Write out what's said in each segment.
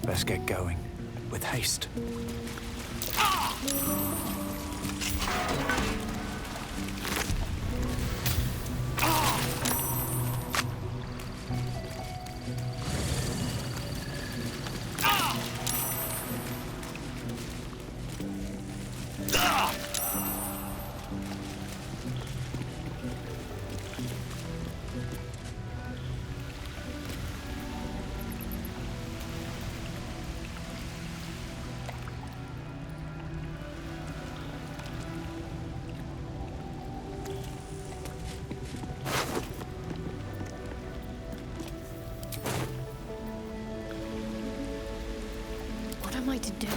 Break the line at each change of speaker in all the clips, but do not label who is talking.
Best get going, with haste.
What am I to do?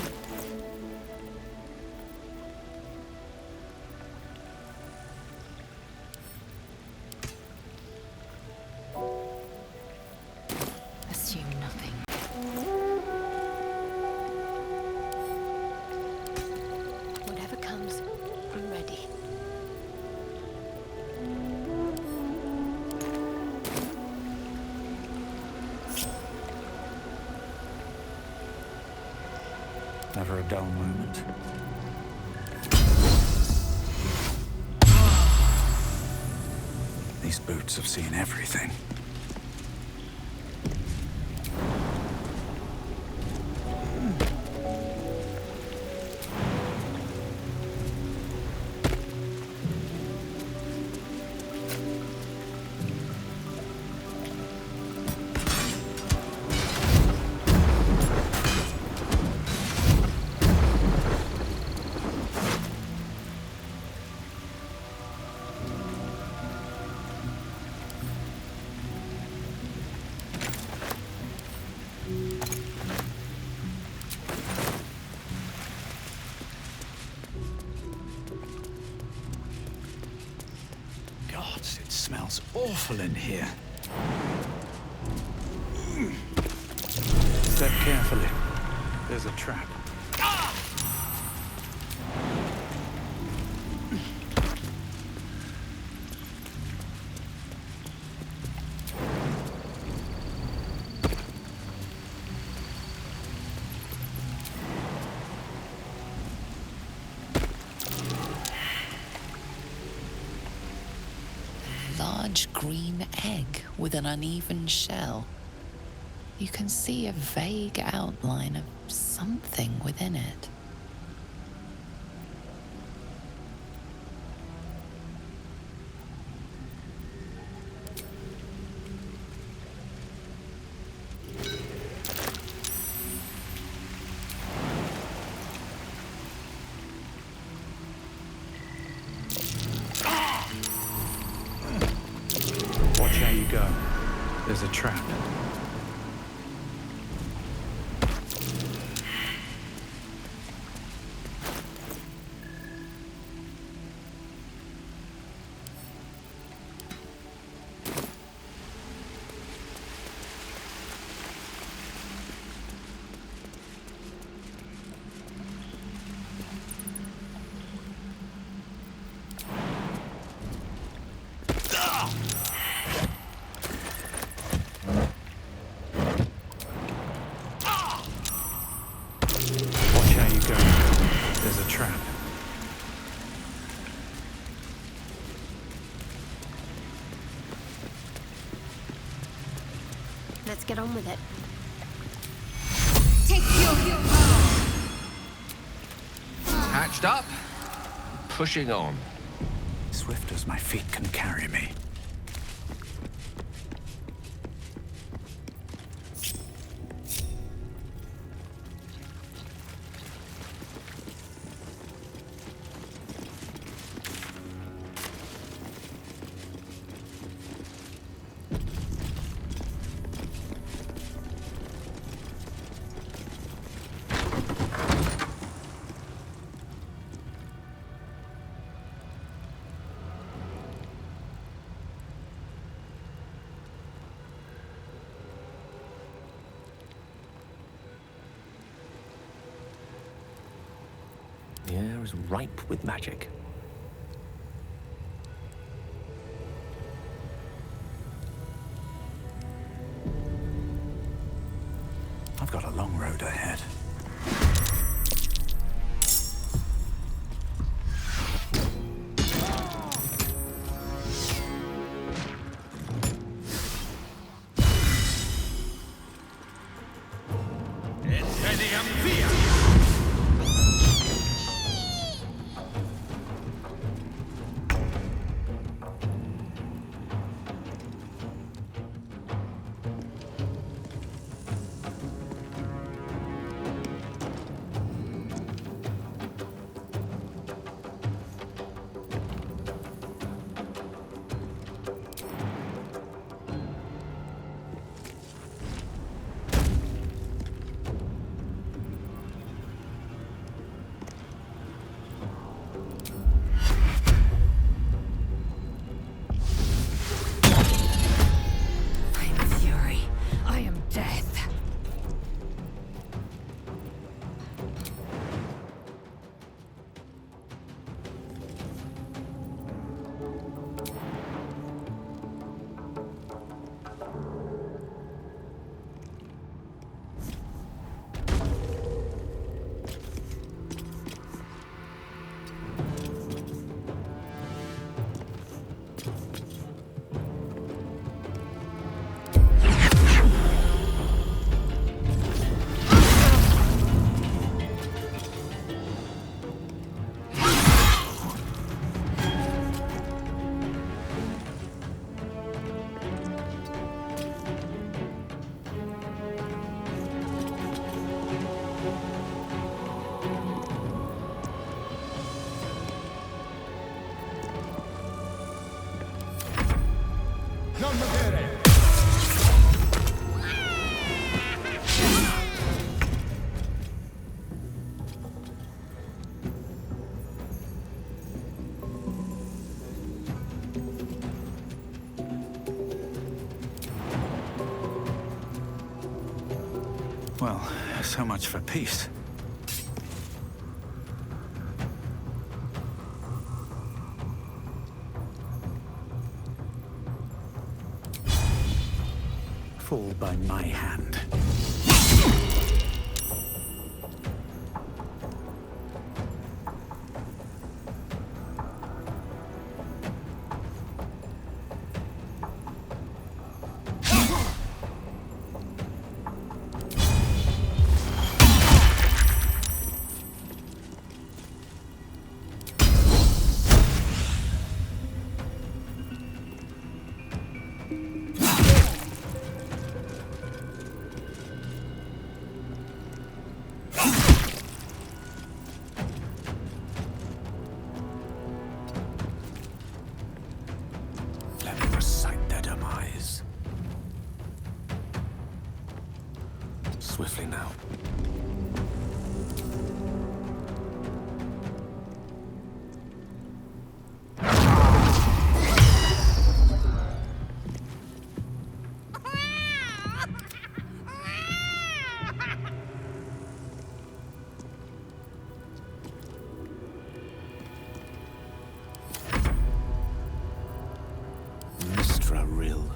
Assume nothing. Whatever comes, I'm ready.
Never a dull moment. These boots have seen everything. God, it smells awful in here. Step carefully. There's a trap.
Large green egg with an uneven shell. You can see a vague outline of something within it.
Watch how you go. There's a trap. Watch how you go. There's a trap.
Let's get on with it.
Take your
Hatched up, pushing on.
Swift as my feet can carry me.
The air is ripe with magic.
I've got a long road ahead. Well, so much for peace. Fall by my hand.
Swiftly now. Mistra Rill.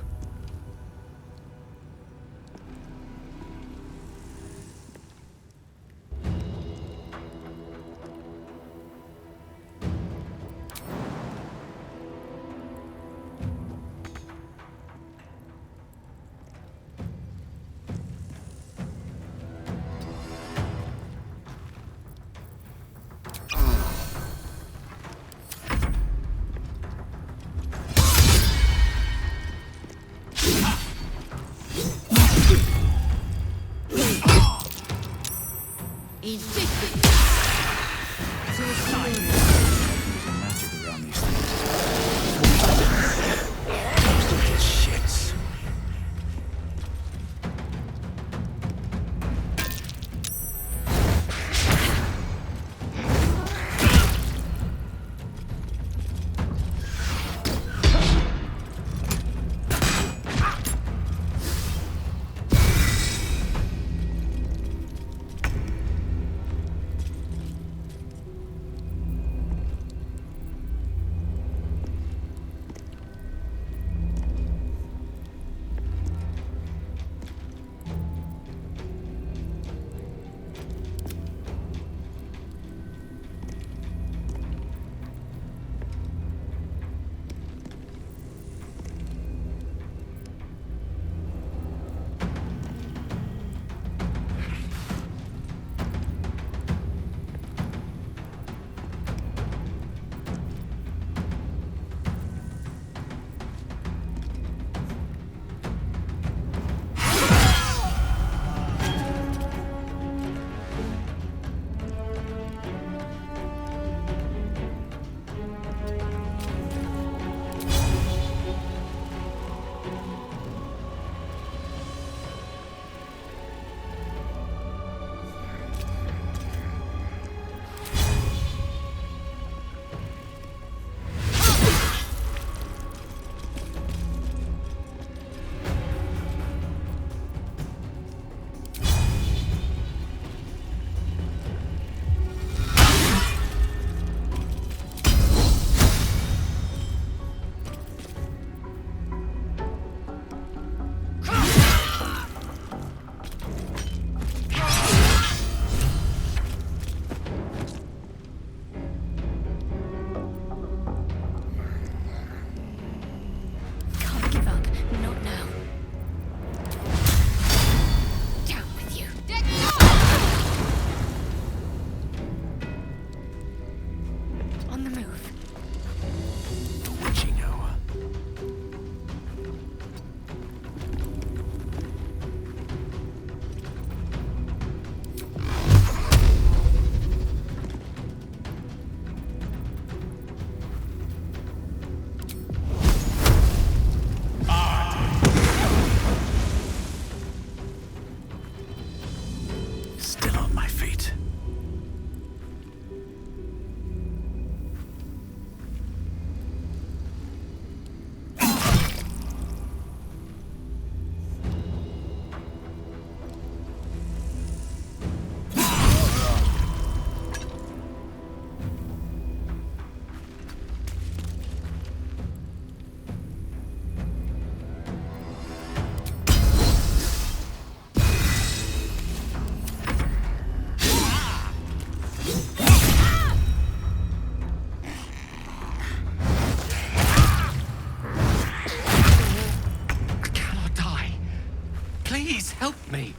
Please help me.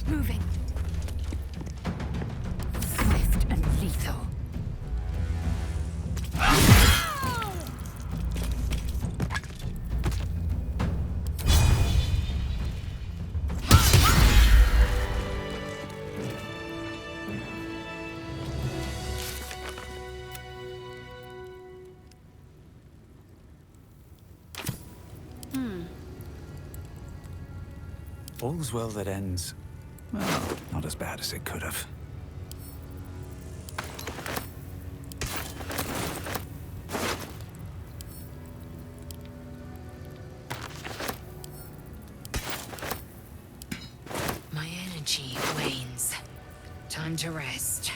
Moving. Swift and lethal.
All's well that ends. Well, not as bad as it could have.
My energy wanes. Time to rest.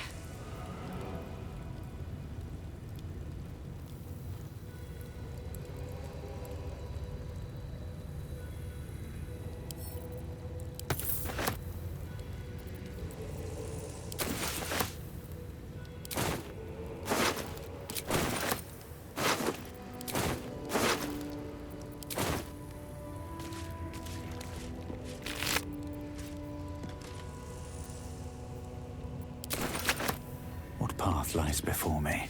What path lies before me?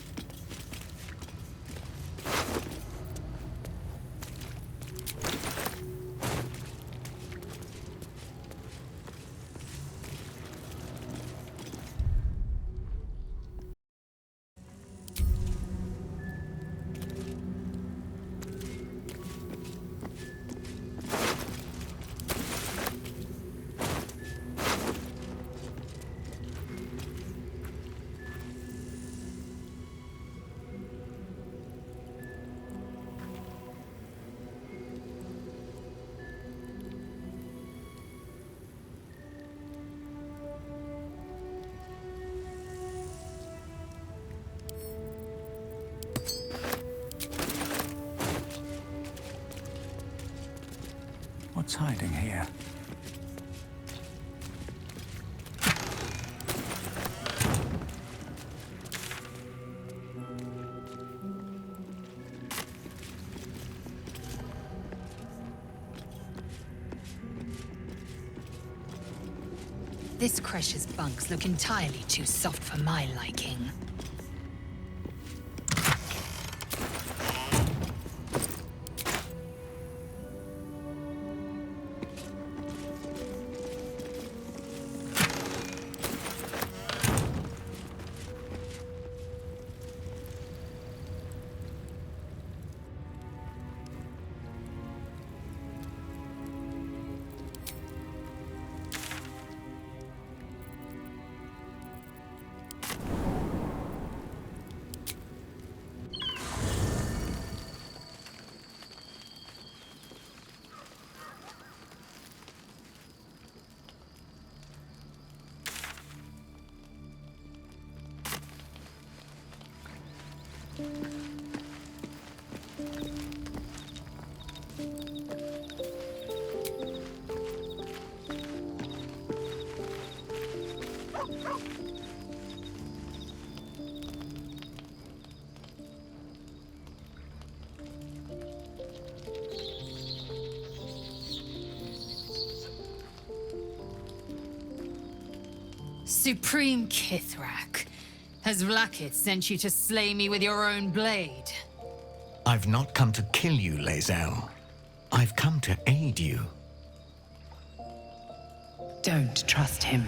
What's hiding here?
This Cresh's bunks look entirely too soft for my liking. Supreme Kithrak, has Vlaakith sent you to slay me with your own blade?
I've not come to kill you, Lae'zel. I've come to aid you.
Don't trust him.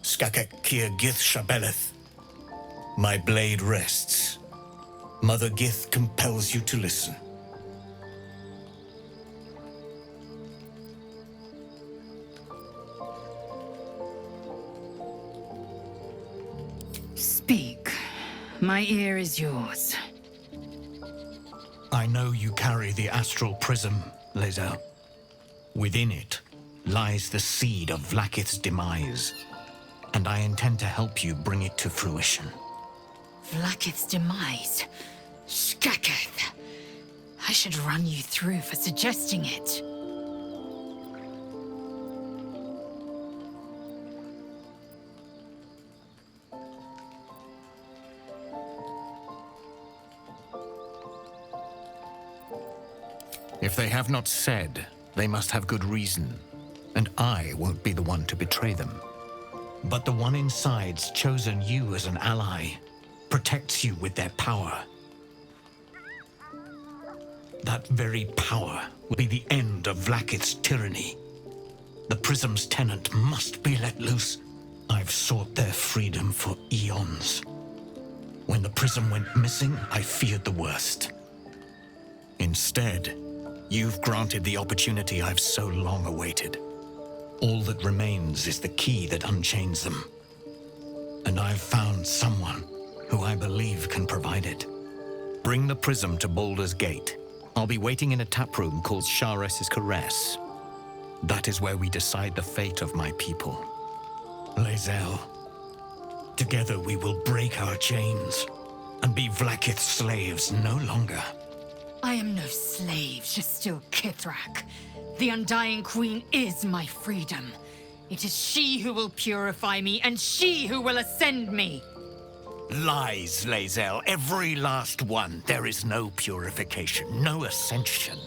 Skakek Kier Gith Shabeleth. My blade rests. Mother Gith compels you to listen.
Speak. My ear is yours.
I know you carry the astral prism, Lae'zel. Within it lies the seed of Vlaakith's demise, and I intend to help you bring it to fruition.
Vlaakith's demise? Skaketh! I should run you through for suggesting it.
If they have not said, they must have good reason, and I won't be the one to betray them. But the one inside's chosen you as an ally, protects you with their power. That very power will be the end of Vlaakith's tyranny. The Prism's tenant must be let loose. I've sought their freedom for eons. When the Prism went missing, I feared the worst. Instead, you've granted the opportunity I've so long awaited. All that remains is the key that unchains them. And I've found someone who I believe can provide it. Bring the Prism to Baldur's Gate. I'll be waiting in a taproom called Shares's Caress. That is where we decide the fate of my people. Lae'zel, together we will break our chains and be Vlaakith's slaves no longer.
I am no slave, just still Kithrak. The Undying Queen is my freedom. It is she who will purify me, and she who will ascend me.
Lies, Lae'zel, every last one. There is no purification, no ascension.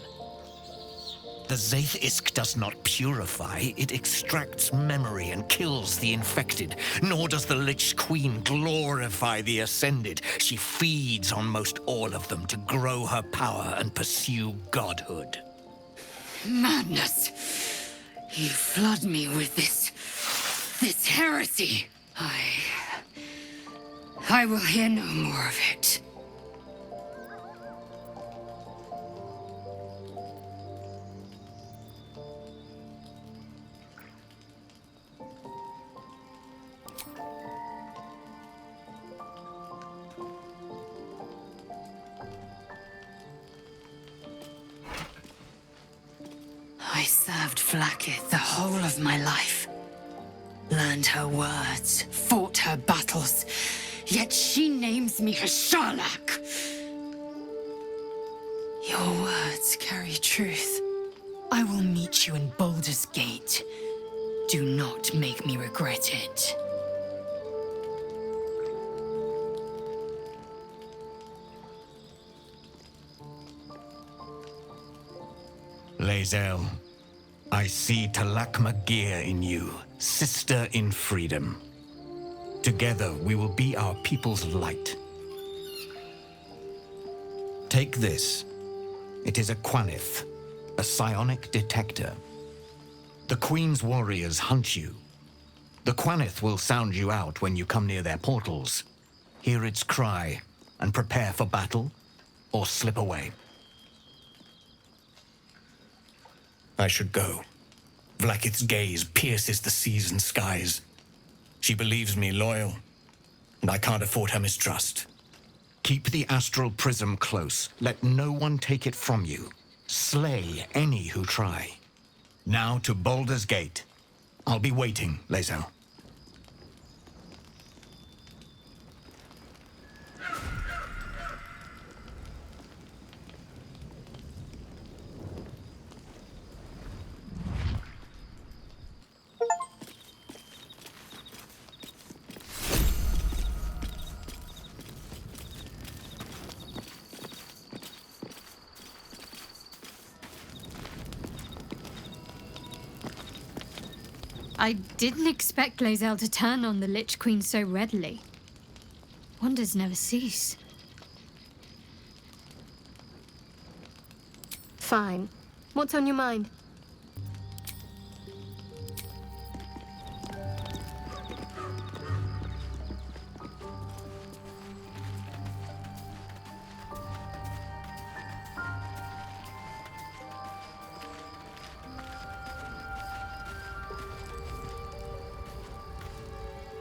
The Zaith-Isk does not purify, it extracts memory and kills the infected. Nor does the Lich Queen glorify the ascended. She feeds on most all of them to grow her power and pursue godhood.
Madness! You flood me with this heresy. I will hear no more of it. I served Vlaakith the whole of my life. Learned her words, fought her battles, yet she names me her Sharlak. Your words carry truth. I will meet you in Baldur's Gate. Do not make me regret it.
Lae'zel, I see Talak Magir in you, sister in freedom. Together we will be our people's light. Take this. It is a Quanith, a psionic detector. The Queen's warriors hunt you. The Quanith will sound you out when you come near their portals. Hear its cry and prepare for battle, or slip away. I should go. Vlaakith's gaze pierces the seas and skies. She believes me loyal, and I can't afford her mistrust. Keep the astral prism close. Let no one take it from you. Slay any who try. Now to Baldur's Gate. I'll be waiting, Lae'zel.
I didn't expect Lae'zel to turn on the Lich Queen so readily. Wonders never cease.
Fine. What's on your mind?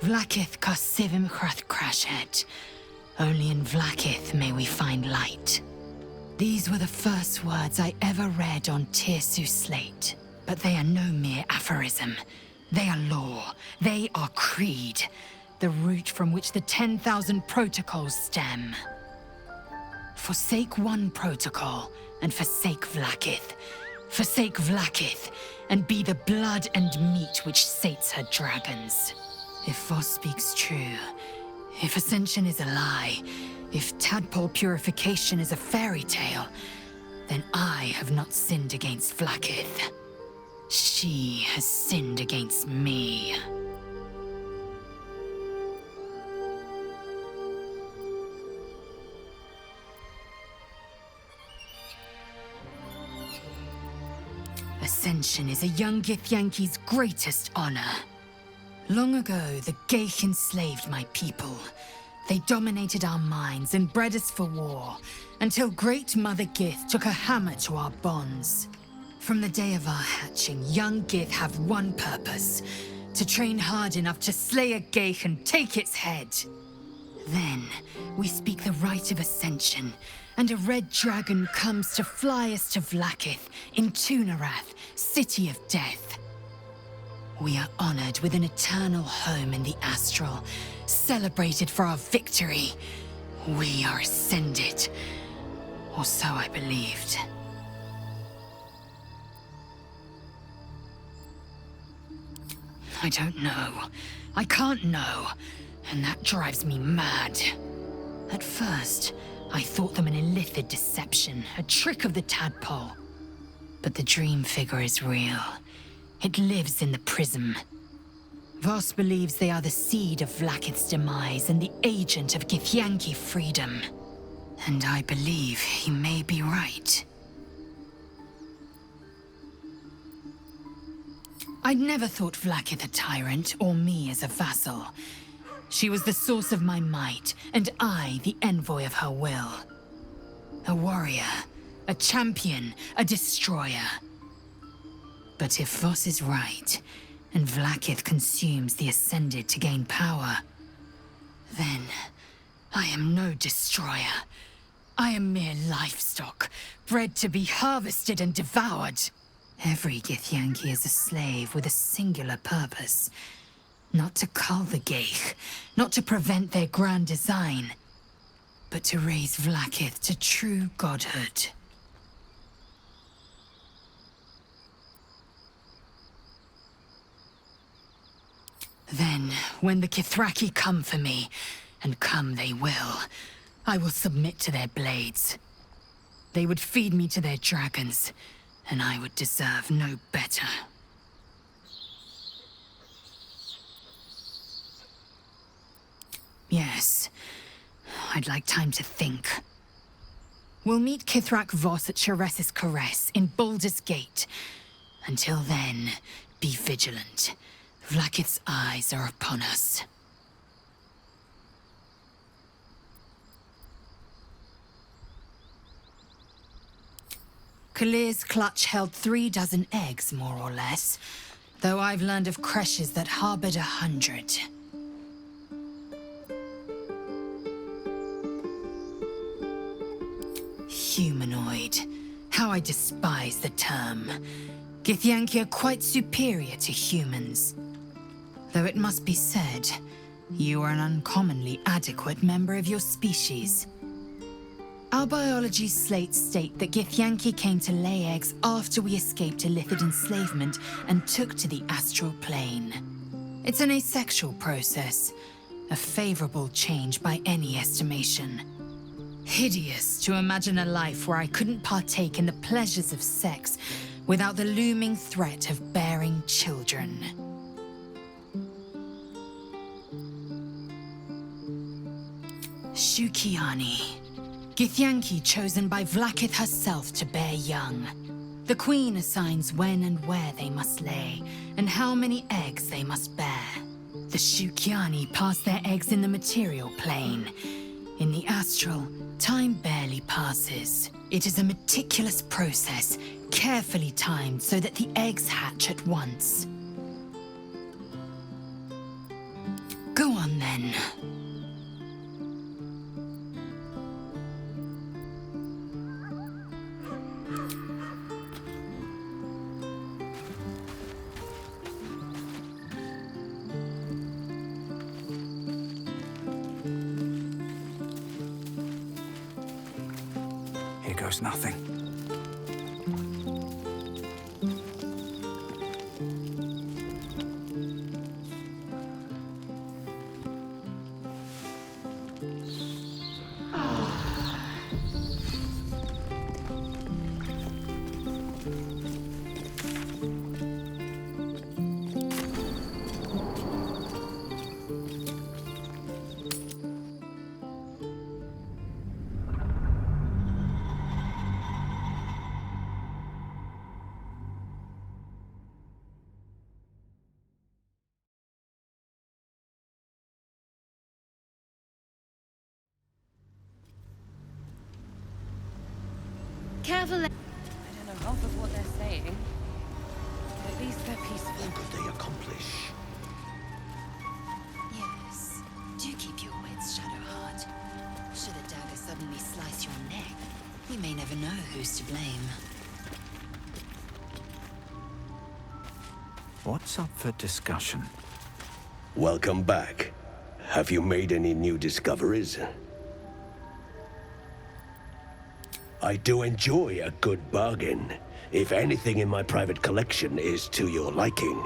Vlaakith Kosivim Chrath Crashet. Only in Vlaakith may we find light. These were the first words I ever read on Tirsu's slate. But they are no mere aphorism. They are law. They are creed. The root from which the 10,000 protocols stem. Forsake one protocol, and forsake Vlaakith. Forsake Vlaakith, and be the blood and meat which sates her dragons. If VOSS speaks true, if Ascension is a lie, if Tadpole purification is a fairy tale, then I have not sinned against Vlaakith. She has sinned against me. Ascension is a young Githyanki's greatest honor. Long ago, the Geich enslaved my people. They dominated our minds and bred us for war, until Great Mother Gith took a hammer to our bonds. From the day of our hatching, young Gith have one purpose: to train hard enough to slay a Geich and take its head. Then, we speak the rite of ascension, and a red dragon comes to fly us to Vlaakith, in Tunarath, City of Death. We are honored with an eternal home in the Astral, celebrated for our victory. We are ascended. Or so I believed. I don't know. I can't know. And that drives me mad. At first, I thought them an illithid deception, a trick of the tadpole. But the dream figure is real. It lives in the prism. VOSS believes they are the seed of Vlaakith's demise and the agent of Githyanki freedom. And I believe he may be right. I'd never thought Vlaakith a tyrant, or me as a vassal. She was the source of my might, and I the envoy of her will. A warrior, a champion, a destroyer. But if VOSS is right, and Vlaakith consumes the Ascended to gain power, then I am no destroyer. I am mere livestock, bred to be harvested and devoured. Every Githyanki is a slave with a singular purpose. Not to cull the Geich, not to prevent their grand design, but to raise Vlaakith to true godhood. Then, when the Kithraki come for me, and come they will, I will submit to their blades. They would feed me to their dragons, and I would deserve no better. Yes, I'd like time to think. We'll meet Kithrak VOSS at Chares's Caress in Baldur's Gate. Until then, be vigilant. Vlaakith's eyes are upon us. Kalir's clutch held 36 eggs, more or less, though I've learned of creches that harbored 100. Humanoid. How I despise the term. Githyanki are quite superior to humans. Though it must be said, you are an uncommonly adequate member of your species. Our biology slates state that Githyanki came to lay eggs after we escaped illithid enslavement and took to the astral plane. It's an asexual process, a favorable change by any estimation. Hideous to imagine a life where I couldn't partake in the pleasures of sex without the looming threat of bearing children. Shukiani. Githyanki chosen by Vlaakith herself to bear young. The Queen assigns when and where they must lay, and how many eggs they must bear. The Shukiani pass their eggs in the material plane. In the astral, time barely passes. It is a meticulous process, carefully timed so that the eggs hatch at once. Go on then.
Here goes nothing.
Careful.
I don't know half of what they're saying. But at least they're peaceful.
What could they accomplish?
Yes. Do keep your wits, Shadowheart. Should a dagger suddenly slice your neck, we may never know who's to blame.
What's up for discussion?
Welcome back. Have you made any new discoveries? I do enjoy a good bargain, if anything in my private collection is to your liking.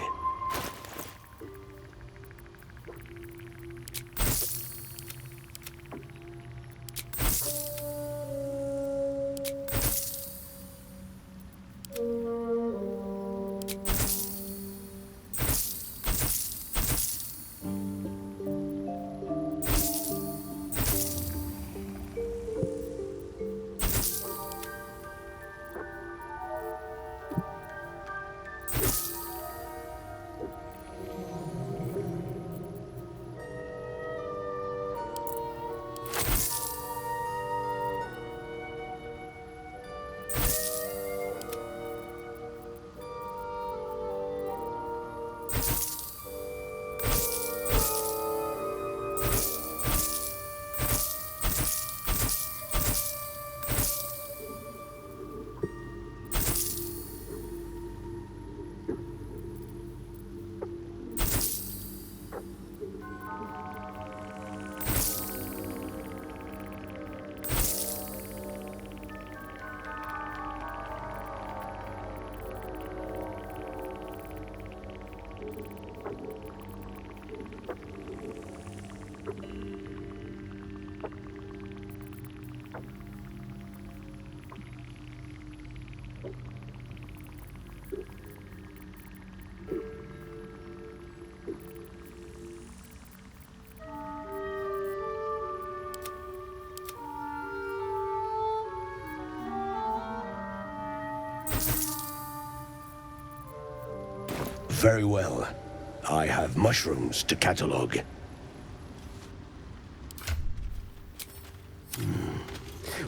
Very well. I have mushrooms to catalog.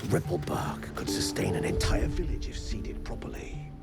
Ripple bark could sustain an entire village if seeded properly.